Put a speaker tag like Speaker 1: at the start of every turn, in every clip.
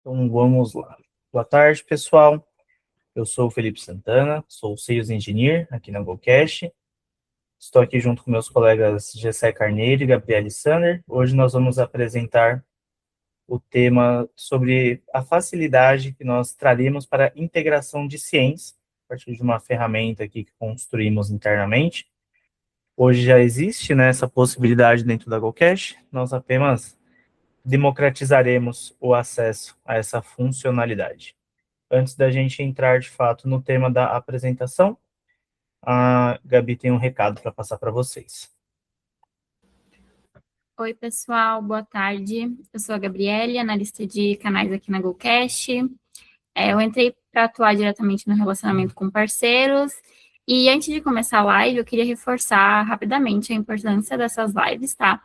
Speaker 1: Então vamos lá. Boa tarde, pessoal. Eu sou o Felipe Santana, sou o Sales Engineer aqui na GoCash. Estou aqui junto com meus colegas Gessé Carneiro e Gabriele Sander. Hoje nós vamos apresentar o tema sobre a facilidade que nós traremos para a integração de ciência, a partir de uma ferramenta aqui que construímos internamente. Hoje já existe, né, essa possibilidade dentro da GoCash. Nós apenas democratizaremos o acesso a essa funcionalidade. Antes da gente entrar, de fato, no tema da apresentação, a Gabi tem um recado para passar para vocês.
Speaker 2: Oi, pessoal, boa tarde. Eu sou a Gabriele, analista de canais aqui na GoCash. Eu entrei para atuar diretamente no relacionamento com parceiros. E antes de começar a live, eu queria reforçar rapidamente a importância dessas lives, tá?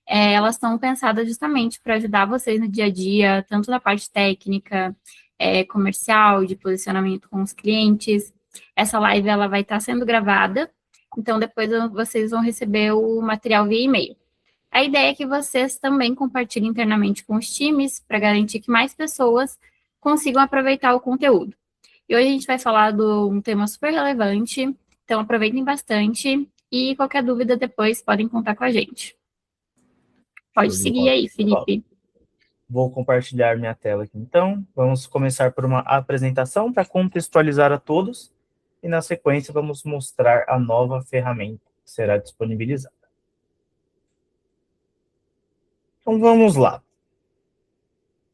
Speaker 2: Elas estão pensadas justamente para ajudar vocês no dia a dia, tanto na parte técnica, comercial, de posicionamento com os clientes. Essa live ela vai estar sendo gravada, então depois vocês vão receber o material via e-mail. A ideia é que vocês também compartilhem internamente com os times para garantir que mais pessoas consigam aproveitar o conteúdo. E hoje a gente vai falar de um tema super relevante, então aproveitem bastante e qualquer dúvida depois podem contar com a gente. Pode seguir aí, Felipe.
Speaker 1: Vou compartilhar minha tela aqui, então. Vamos começar por uma apresentação para contextualizar a todos e, na sequência, vamos mostrar a nova ferramenta que será disponibilizada. Então, vamos lá.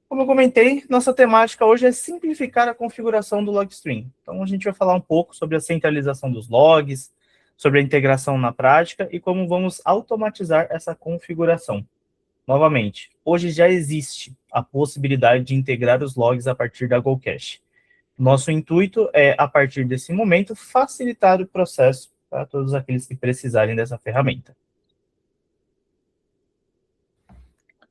Speaker 1: Como eu comentei, nossa temática hoje é simplificar a configuração do Logstream. Então, a gente vai falar um pouco sobre a centralização dos logs, sobre a integração na prática e como vamos automatizar essa configuração. Novamente, hoje já existe a possibilidade de integrar os logs a partir da GoCash. Nosso intuito é, a partir desse momento, facilitar o processo para todos aqueles que precisarem dessa ferramenta.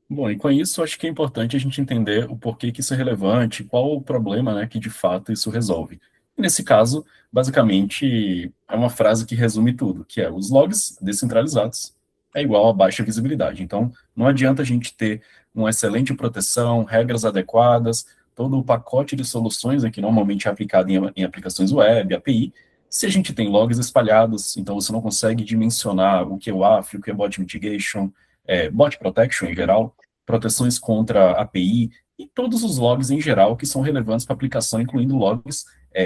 Speaker 3: Bom, e com isso, acho que é importante a gente entender o porquê que isso é relevante, qual o problema, né, que de fato isso resolve. E nesse caso, basicamente, é uma frase que resume tudo, que é os logs descentralizados é igual a baixa visibilidade. Então, não adianta a gente ter uma excelente proteção, regras adequadas, todo o pacote de soluções que normalmente é aplicado em aplicações web, API, se a gente tem logs espalhados, então você não consegue dimensionar o que é o AF, o que é bot mitigation, bot protection em geral, proteções contra API e todos os logs em geral que são relevantes para a aplicação, incluindo logs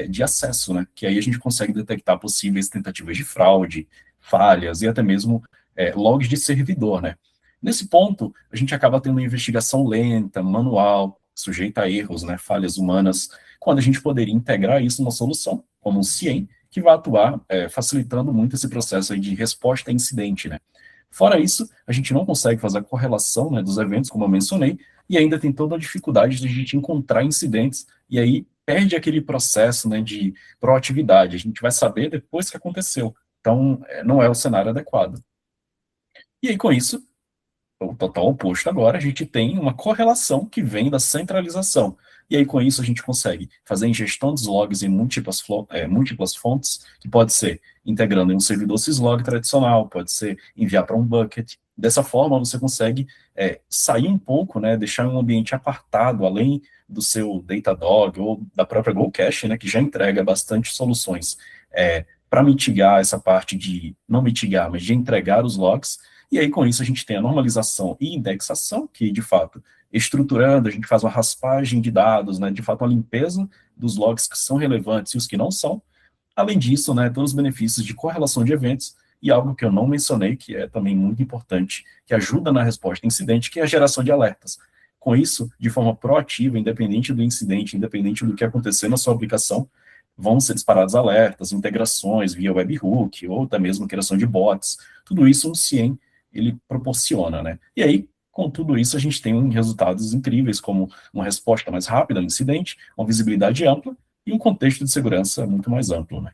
Speaker 3: de acesso, né? Que aí a gente consegue detectar possíveis tentativas de fraude, falhas e até mesmo logs de servidor, né? Nesse ponto, a gente acaba tendo uma investigação lenta, manual, sujeita a erros, né, falhas humanas, quando a gente poderia integrar isso numa solução, como um CIEM, que vai atuar facilitando muito esse processo aí de resposta a incidente, né? Fora isso, a gente não consegue fazer a correlação, né, dos eventos, como eu mencionei, e ainda tem toda a dificuldade de a gente encontrar incidentes, e aí perde aquele processo, né, de proatividade. A gente vai saber depois que aconteceu. Então, não é o cenário adequado. E aí, com isso, o total oposto agora, a gente tem uma correlação que vem da centralização. E aí, com isso, a gente consegue fazer ingestão dos logs em múltiplas fontes, que pode ser integrando em um servidor syslog tradicional, pode ser enviar para um bucket. Dessa forma, você consegue sair um pouco, né, deixar um ambiente apartado, além do seu Datadog ou da própria GoCache, né, que já entrega bastante soluções para mitigar essa parte de, não mitigar, mas de entregar os logs. E aí, com isso, a gente tem a normalização e indexação, que, de fato, estruturando, a gente faz uma raspagem de dados, né, de fato, uma limpeza dos logs que são relevantes e os que não são. Além disso, né, todos os benefícios de correlação de eventos e algo que eu não mencionei, que é também muito importante, que ajuda na resposta a incidente, que é a geração de alertas. Com isso, de forma proativa, independente do incidente, independente do que acontecer na sua aplicação, vão ser disparados alertas, integrações via webhook, ou até mesmo criação de bots. Tudo isso no CIEM ele proporciona, né? E aí, com tudo isso, a gente tem resultados incríveis, como uma resposta mais rápida ao incidente, uma visibilidade ampla e um contexto de segurança muito mais amplo, né?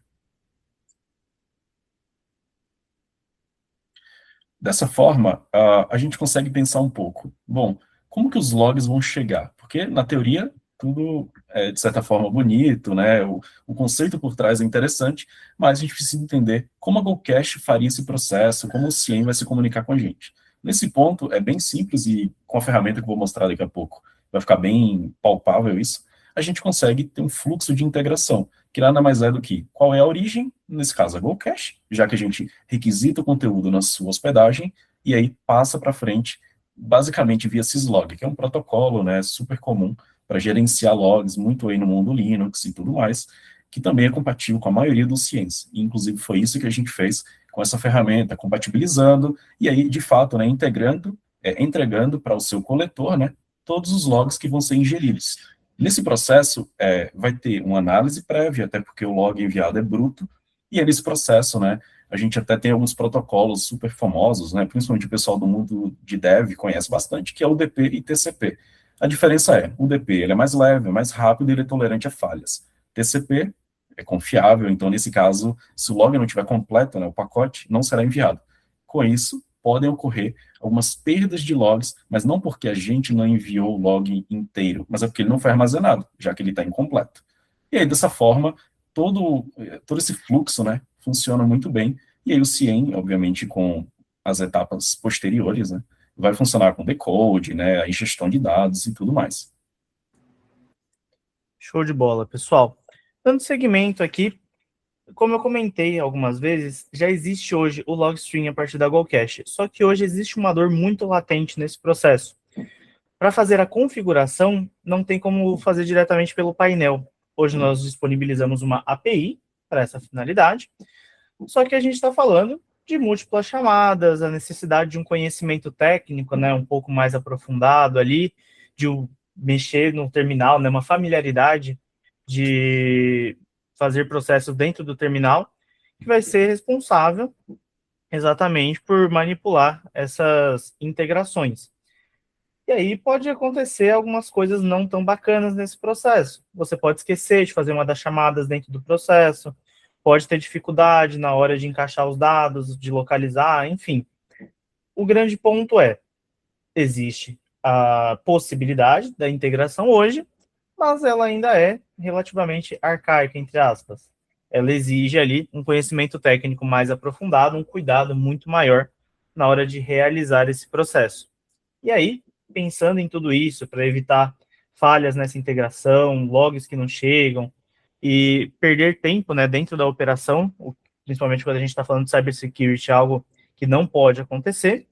Speaker 3: Dessa forma, a gente consegue pensar um pouco, bom, como que os logs vão chegar? Porque, na teoria, tudo é, de certa forma, bonito, né? O conceito por trás é interessante, mas a gente precisa entender como a GoCache faria esse processo, como o CIEM vai se comunicar com a gente. Nesse ponto, é bem simples e com a ferramenta que eu vou mostrar daqui a pouco, vai ficar bem palpável isso, a gente consegue ter um fluxo de integração, que nada mais é do que qual é a origem, nesse caso a GoCache, já que a gente requisita o conteúdo na sua hospedagem, e aí passa para frente, basicamente via syslog, que é um protocolo, né, super comum para gerenciar logs, muito aí no mundo Linux e tudo mais, que também é compatível com a maioria dos CIEMs. E, inclusive, foi isso que a gente fez com essa ferramenta, compatibilizando, e aí, de fato, né, entregando para o seu coletor, né, todos os logs que vão ser ingeridos. Nesse processo, vai ter uma análise prévia, até porque o log enviado é bruto, e aí, nesse processo, né, a gente até tem alguns protocolos super famosos, né, principalmente o pessoal do mundo de dev conhece bastante, que é o UDP e TCP. A diferença é, o UDP ele é mais leve, é mais rápido e ele é tolerante a falhas. TCP é confiável, então, nesse caso, se o log não estiver completo, né, o pacote não será enviado. Com isso, podem ocorrer algumas perdas de logs, mas não porque a gente não enviou o log inteiro, mas é porque ele não foi armazenado, já que ele está incompleto. E aí, dessa forma, todo esse fluxo, né, funciona muito bem, e aí o CIEM, obviamente, com as etapas posteriores, né, vai funcionar com decode, né, a ingestão de dados e tudo mais.
Speaker 1: Show de bola, pessoal. Dando seguimento aqui, como eu comentei algumas vezes, já existe hoje o Logstream a partir da GoCache, só que hoje existe uma dor muito latente nesse processo. Para fazer a configuração, não tem como fazer diretamente pelo painel. Hoje nós disponibilizamos uma API para essa finalidade, só que a gente está falando de múltiplas chamadas, a necessidade de um conhecimento técnico, né, um pouco mais aprofundado ali, de mexer no terminal, né, uma familiaridade de fazer processos dentro do terminal, que vai ser responsável exatamente por manipular essas integrações. E aí pode acontecer algumas coisas não tão bacanas nesse processo. Você pode esquecer de fazer uma das chamadas dentro do processo, pode ter dificuldade na hora de encaixar os dados, de localizar, enfim. O grande ponto é, existe a possibilidade da integração hoje, mas ela ainda é relativamente arcaica, entre aspas. Ela exige ali um conhecimento técnico mais aprofundado, um cuidado muito maior na hora de realizar esse processo. E aí, pensando em tudo isso, para evitar falhas nessa integração, logs que não chegam, e perder tempo, né, dentro da operação, principalmente quando a gente está falando de cybersecurity, algo que não pode acontecer,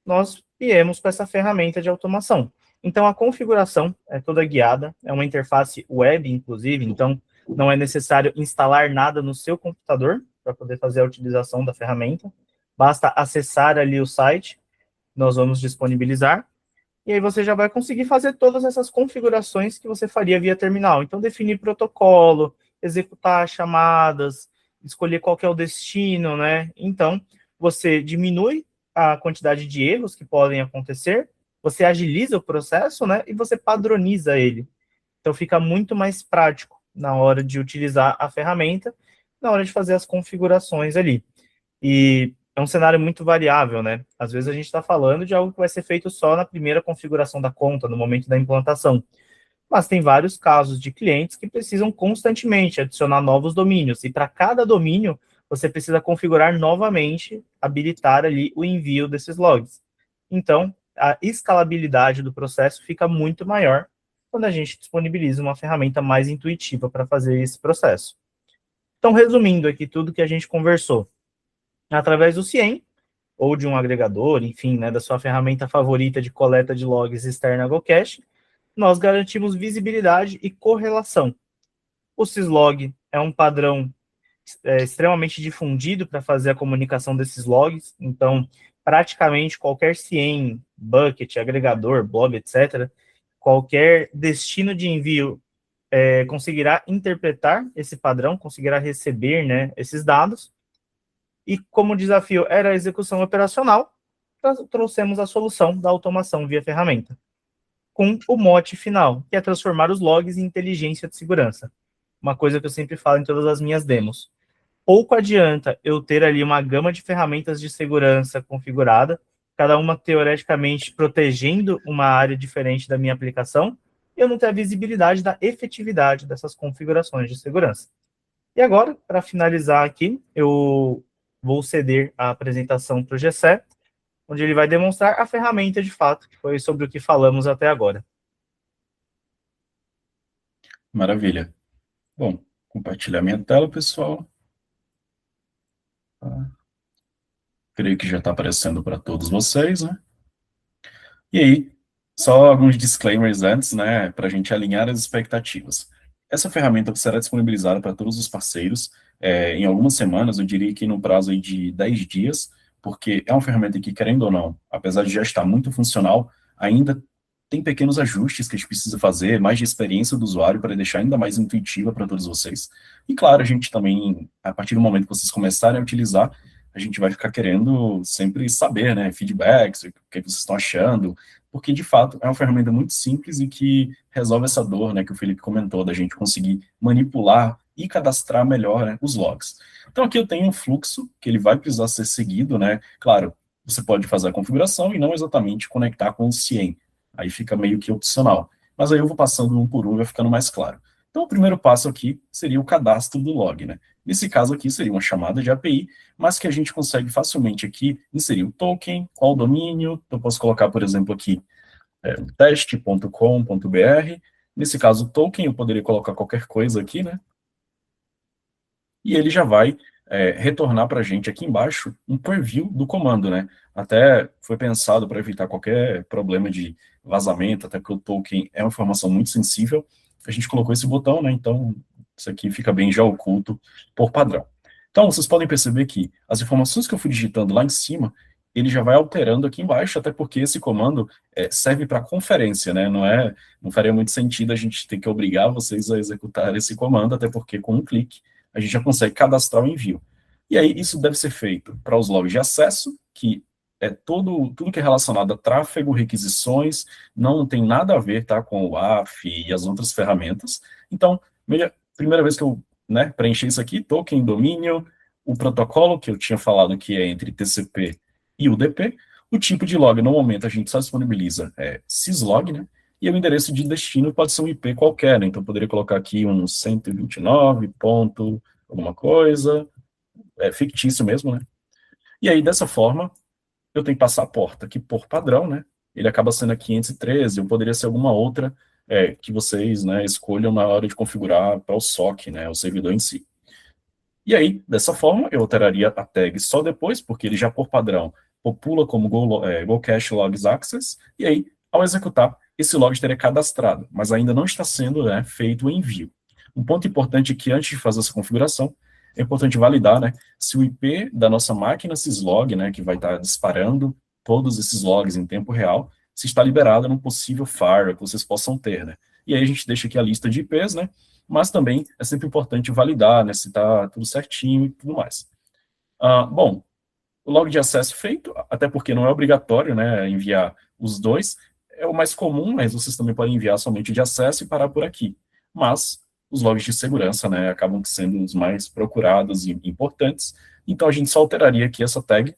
Speaker 1: nós viemos com essa ferramenta de automação. Então, a configuração é toda guiada, é uma interface web, inclusive, então não é necessário instalar nada no seu computador para poder fazer a utilização da ferramenta, basta acessar ali o site, nós vamos disponibilizar, e aí você já vai conseguir fazer todas essas configurações que você faria via terminal. Então, definir protocolo, executar chamadas, escolher qual que é o destino, né? Então, você diminui a quantidade de erros que podem acontecer, você agiliza o processo, né? E você padroniza ele. Então, fica muito mais prático na hora de utilizar a ferramenta, na hora de fazer as configurações ali. E é um cenário muito variável, né? Às vezes a gente está falando de algo que vai ser feito só na primeira configuração da conta, no momento da implantação. Mas tem vários casos de clientes que precisam constantemente adicionar novos domínios. E para cada domínio, você precisa configurar novamente, habilitar ali o envio desses logs. Então, a escalabilidade do processo fica muito maior quando a gente disponibiliza uma ferramenta mais intuitiva para fazer esse processo. Então, resumindo aqui tudo que a gente conversou, através do CIEM, ou de um agregador, enfim, né, da sua ferramenta favorita de coleta de logs externa ao GoCache, nós garantimos visibilidade e correlação. O syslog é um padrão extremamente difundido para fazer a comunicação desses logs, então, praticamente qualquer CIEM, bucket, agregador, blob, etc., qualquer destino de envio conseguirá interpretar esse padrão, conseguirá receber, né, esses dados, e como o desafio era a execução operacional, trouxemos a solução da automação via ferramenta, com o mote final, que é transformar os logs em inteligência de segurança. Uma coisa que eu sempre falo em todas as minhas demos. Pouco adianta eu ter ali uma gama de ferramentas de segurança configurada, cada uma teoreticamente protegendo uma área diferente da minha aplicação, e eu não ter a visibilidade da efetividade dessas configurações de segurança. E agora, para finalizar aqui, eu vou ceder a apresentação para o Gessé, onde ele vai demonstrar a ferramenta de fato, que foi sobre o que falamos até agora.
Speaker 3: Maravilha. Bom, compartilhar minha tela, pessoal. Tá. Creio que já está aparecendo para todos vocês, né? E aí, só alguns disclaimers antes, né, para a gente alinhar as expectativas. Essa ferramenta será disponibilizada para todos os parceiros em algumas semanas, eu diria que no prazo aí de 10 dias, porque é uma ferramenta que, querendo ou não, apesar de já estar muito funcional, ainda tem pequenos ajustes que a gente precisa fazer, mais de experiência do usuário para deixar ainda mais intuitiva para todos vocês. E claro, a gente também, a partir do momento que vocês começarem a utilizar, a gente vai ficar querendo sempre saber, né, feedbacks, o que vocês estão achando, porque, de fato, é uma ferramenta muito simples e que resolve essa dor, né, que o Felipe comentou, da gente conseguir manipular e cadastrar melhor, né, os logs. Então, aqui eu tenho um fluxo que ele vai precisar ser seguido, né, claro, você pode fazer a configuração e não exatamente conectar com o CIEM, aí fica meio que opcional, mas aí eu vou passando um por um e vai ficando mais claro. Então, o primeiro passo aqui seria o cadastro do log, né, nesse caso aqui seria uma chamada de API, mas que a gente consegue facilmente aqui inserir o token, qual o domínio, eu posso colocar, por exemplo, aqui teste.com.br, nesse caso o token, eu poderia colocar qualquer coisa aqui, né? E ele já vai retornar para a gente aqui embaixo um preview do comando, né? Até foi pensado para evitar qualquer problema de vazamento, até porque o token é uma informação muito sensível, a gente colocou esse botão, né? Então, isso aqui fica bem já oculto por padrão. Então, vocês podem perceber que as informações que eu fui digitando lá em cima, ele já vai alterando aqui embaixo, até porque esse comando serve para conferência, né? Não faria muito sentido a gente ter que obrigar vocês a executar esse comando, até porque com um clique a gente já consegue cadastrar o envio. E aí isso deve ser feito para os logs de acesso, que é tudo que é relacionado a tráfego, requisições, não tem nada a ver, tá, com o AF e as outras ferramentas. Então, primeira vez que eu preenchi isso aqui, token, domínio, o protocolo que eu tinha falado que é entre TCP e UDP, o tipo de log, no momento, a gente só disponibiliza syslog, né? E o endereço de destino pode ser um IP qualquer, né? Então, eu poderia colocar aqui um 129 ponto alguma coisa, fictício mesmo, né? E aí, dessa forma, eu tenho que passar a porta, que por padrão, né? Ele acaba sendo a 513, ou poderia ser alguma outra que vocês, né, escolham na hora de configurar para o SOC, né, o servidor em si. E aí, dessa forma, eu alteraria a tag só depois, porque ele já, por padrão, popula como Go Cache Logs Access, e aí, ao executar, esse log estaria cadastrado, mas ainda não está sendo feito o envio. Um ponto importante é que, antes de fazer essa configuração, é importante validar se o IP da nossa máquina syslog, que vai estar disparando todos esses logs em tempo real, se está liberado num possível firewall que vocês possam ter. E aí a gente deixa aqui a lista de IPs, mas também é sempre importante validar, se está tudo certinho e tudo mais. Bom, o log de acesso feito, até porque não é obrigatório enviar os dois, é o mais comum, mas vocês também podem enviar somente de acesso e parar por aqui. Mas os logs de segurança acabam sendo os mais procurados e importantes, então a gente só alteraria aqui essa tag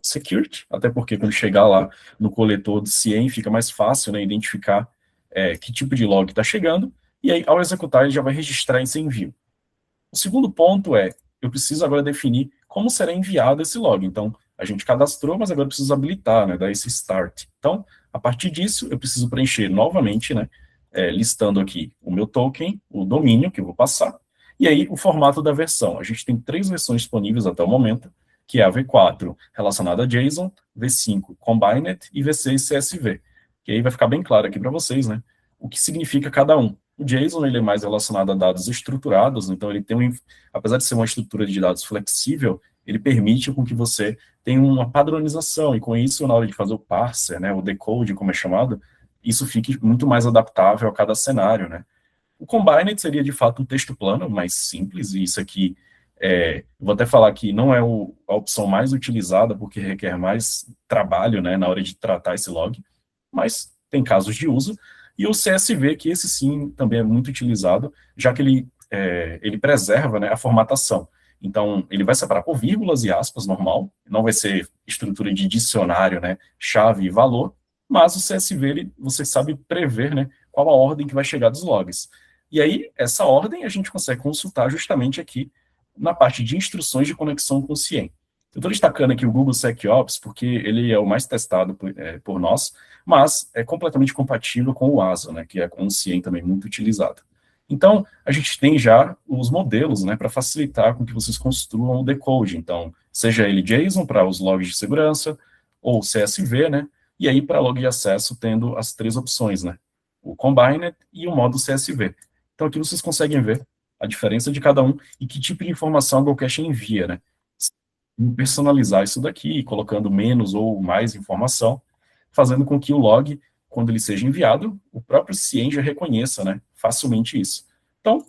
Speaker 3: security, até porque quando chegar lá no coletor do CIEM fica mais fácil identificar que tipo de log está chegando, e aí ao executar ele já vai registrar esse envio. O segundo ponto eu preciso agora definir como será enviado esse log. Então, a gente cadastrou, mas agora eu preciso habilitar, dar esse start. Então, a partir disso, eu preciso preencher novamente, listando aqui o meu token, o domínio que eu vou passar, e aí o formato da versão. A gente tem 3 versões disponíveis até o momento, que é a V4 relacionada a JSON, V5 Combined e V6 CSV. Que aí vai ficar bem claro aqui para vocês, o que significa cada um. O JSON ele é mais relacionado a dados estruturados, então ele tem apesar de ser uma estrutura de dados flexível, ele permite com que você tenha uma padronização, e com isso, na hora de fazer o parser, o decode, como é chamado, isso fique muito mais adaptável a cada cenário, O Combined seria, de fato, um texto plano, mais simples, e isso aqui, vou até falar que não é a opção mais utilizada, porque requer mais trabalho, na hora de tratar esse log, mas tem casos de uso. E o CSV, que esse sim também é muito utilizado, já que ele preserva a formatação. Então, ele vai separar por vírgulas e aspas, normal, não vai ser estrutura de dicionário, chave e valor, mas o CSV, você sabe prever qual a ordem que vai chegar dos logs. E aí, essa ordem a gente consegue consultar justamente aqui na parte de instruções de conexão com o CIEM. Eu estou destacando aqui o Google SecOps, porque ele é o mais testado por nós, mas é completamente compatível com o ASA, que é com o CIEM também muito utilizado. Então, a gente tem já os modelos, né, para facilitar com que vocês construam o decode. Então, seja ele JSON para os logs de segurança, ou CSV, né, e aí para log de acesso tendo as três opções, né, o Combined e o modo CSV. Então, aqui vocês conseguem ver a diferença de cada um e que tipo de informação a GoCache envia, né. Personalizar isso daqui, colocando menos ou mais informação, fazendo com que o log, quando ele seja enviado, o próprio CIEM já reconheça, né, facilmente isso. Então,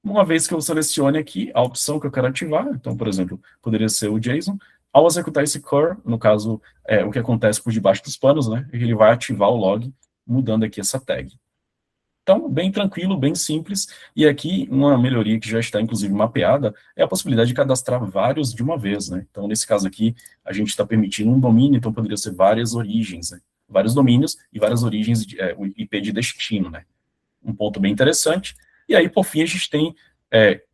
Speaker 3: uma vez que eu selecione aqui a opção que eu quero ativar, então, por exemplo, poderia ser o JSON, ao executar esse curl, no caso, o que acontece por debaixo dos panos, né, ele vai ativar o log, mudando aqui essa tag. Então, bem tranquilo, bem simples, e aqui uma melhoria que já está, inclusive, mapeada, é a possibilidade de cadastrar vários de uma vez, né? Então, nesse caso aqui, a gente está permitindo um domínio, então poderia ser várias origens, né? Vários domínios e várias origens, o IP de destino, né? Um ponto bem interessante. E aí, por fim, a gente tem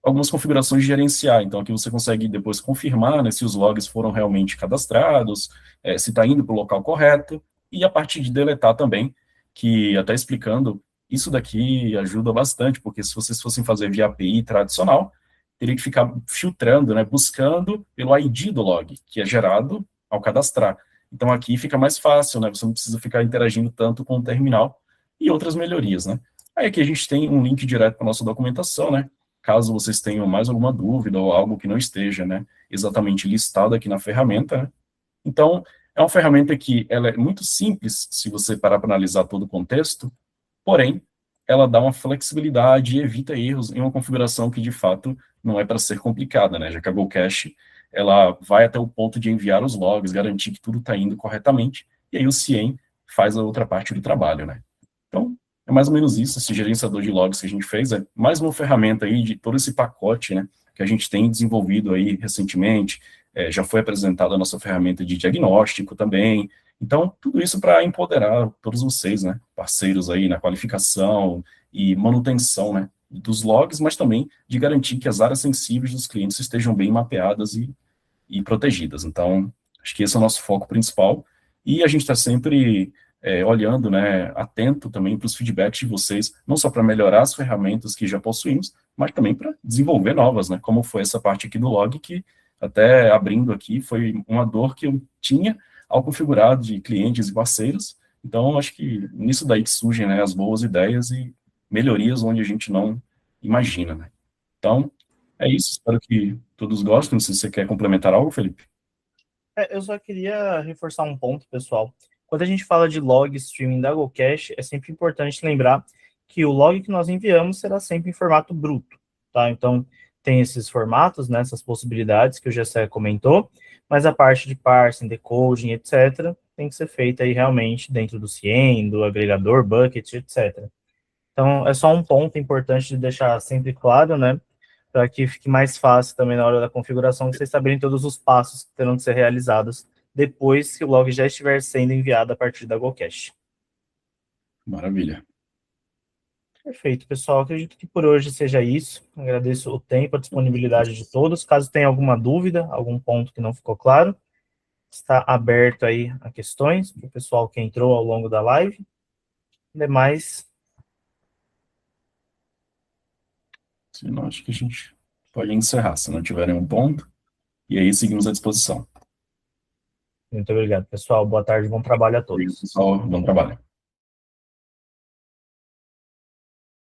Speaker 3: algumas configurações de gerenciar. Então, aqui você consegue depois confirmar, né, se os logs foram realmente cadastrados, se está indo para o local correto, e a partir de deletar também, que até explicando, isso daqui ajuda bastante, porque se vocês fossem fazer via API tradicional, teria que ficar filtrando, né, buscando pelo ID do log, que é gerado ao cadastrar. Então, aqui fica mais fácil, né, você não precisa ficar interagindo tanto com o terminal, e outras melhorias, né. Aí aqui a gente tem um link direto para a nossa documentação, né, caso vocês tenham mais alguma dúvida ou algo que não esteja, né, exatamente listado aqui na ferramenta, né. Então, é uma ferramenta que ela é muito simples, se você parar para analisar todo o contexto, porém, ela dá uma flexibilidade e evita erros em uma configuração que, de fato, não é para ser complicada, né? Já que a GoCache, ela vai até o ponto de enviar os logs, garantir que tudo está indo corretamente, e aí o CIEM faz a outra parte do trabalho, né? Então, é mais ou menos isso, esse gerenciador de logs que a gente fez, é mais uma ferramenta aí de todo esse pacote, né, que a gente tem desenvolvido aí recentemente, já foi apresentada a nossa ferramenta de diagnóstico também. Então, tudo isso para empoderar todos vocês, né, parceiros aí na qualificação e manutenção, né, dos logs, mas também de garantir que as áreas sensíveis dos clientes estejam bem mapeadas e protegidas. Então, acho que esse é o nosso foco principal. E a gente está sempre olhando, né, atento também para os feedbacks de vocês, não só para melhorar as ferramentas que já possuímos, mas também para desenvolver novas, né, como foi essa parte aqui do log, que até abrindo aqui, foi uma dor que eu tinha ao configurar de clientes e parceiros. Então, acho que nisso daí que surgem, né, as boas ideias e melhorias onde a gente não imagina, né. Então, é isso, espero que todos gostem. Se você quer complementar algo, Felipe?
Speaker 1: Eu só queria reforçar um ponto, pessoal. Quando a gente fala de log streaming da GoCache, é sempre importante lembrar que o log que nós enviamos será sempre em formato bruto, tá? Então, tem esses formatos, né, essas possibilidades que o Gessé comentou, mas a parte de parsing, decoding, etc., tem que ser feita aí realmente dentro do CIEM, do agregador, bucket, etc. Então, é só um ponto importante de deixar sempre claro, né, para que fique mais fácil também na hora da configuração, que vocês saberem todos os passos que terão que ser realizados depois que o log já estiver sendo enviado a partir da GoCache.
Speaker 3: Maravilha.
Speaker 1: Perfeito, pessoal. Acredito que por hoje seja isso. Agradeço o tempo, a disponibilidade de todos. Caso tenha alguma dúvida, algum ponto que não ficou claro, está aberto aí a questões para o pessoal que entrou ao longo da live. Demais,
Speaker 3: Senão, acho que a gente pode encerrar, se não tiver nenhum ponto. E aí seguimos à disposição.
Speaker 1: muito obrigado, pessoal. Boa tarde, bom trabalho a
Speaker 3: Obrigado,
Speaker 1: todos.
Speaker 3: pessoal. Bom trabalho.